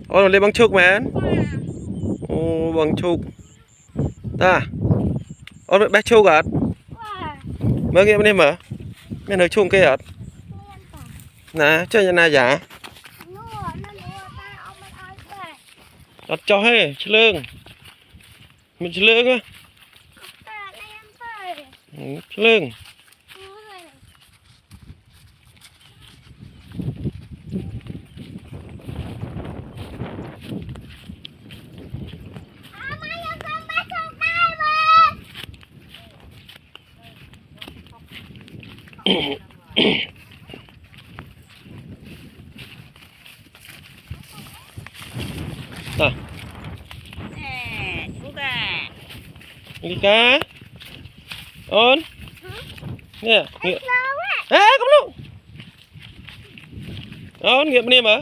Ô lên bằng chục mẹ. Ô bằng chục. Ta. Ô bé chục à? Mới nghe bên mở. Mẹ nói chung cái à? Nè, chơi nhà này giả. Đặt cho hết, chơi lương. Mình chơi lương á. Chơi lương. Ta. Đi cá. Ôn. Nè, nghiệm. Ê, không luôn. Ôn, nghiệm bên em hả?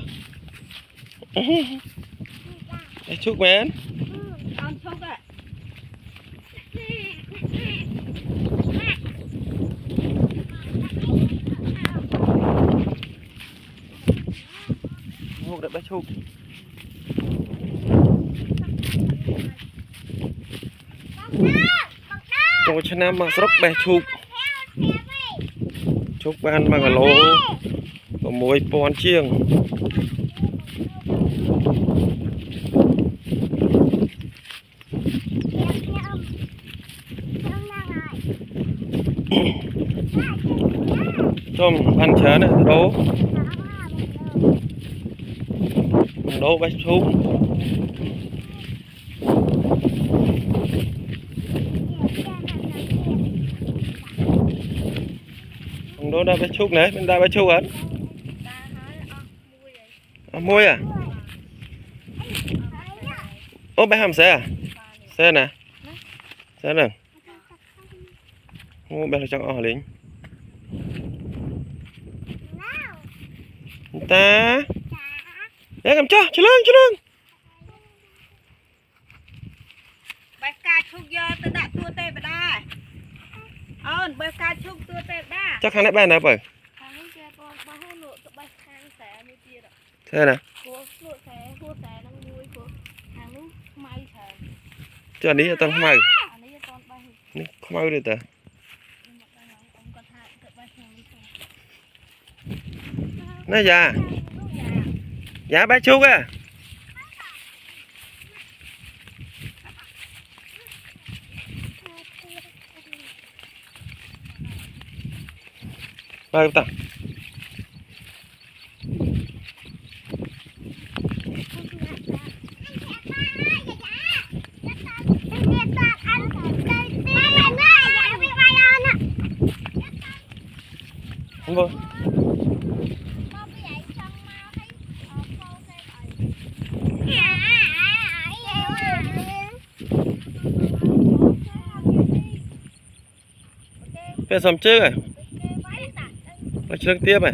Để chúc mẹ. Ngục được bé chúc. Trong chân nam mà rất bé chúc. Chúc ban bằng lỗ có mối pon chiêng. Trong ăn chén này đố bé chúc. Đố đã bé chúc này, bên đây bé chúc hả? Môi à? Ô bé hàm xe à? Xe nè. Xe nè. Ô bé là trong ở lính. Ta. Để cầm cho, chơi lưng. Bài ca chúc giờ tôi đã tua tê bà đa. Bài ca chúc tua tê bà đa. Chắc khăn lại bài nào bởi? Thế nè. Chứ anh đi ở tầng không mày. Không mày được ta. Nó già. Dạ bé chúc à. Đây ta. Không vô. Phải xong trước rồi. Phải trước tiếp này.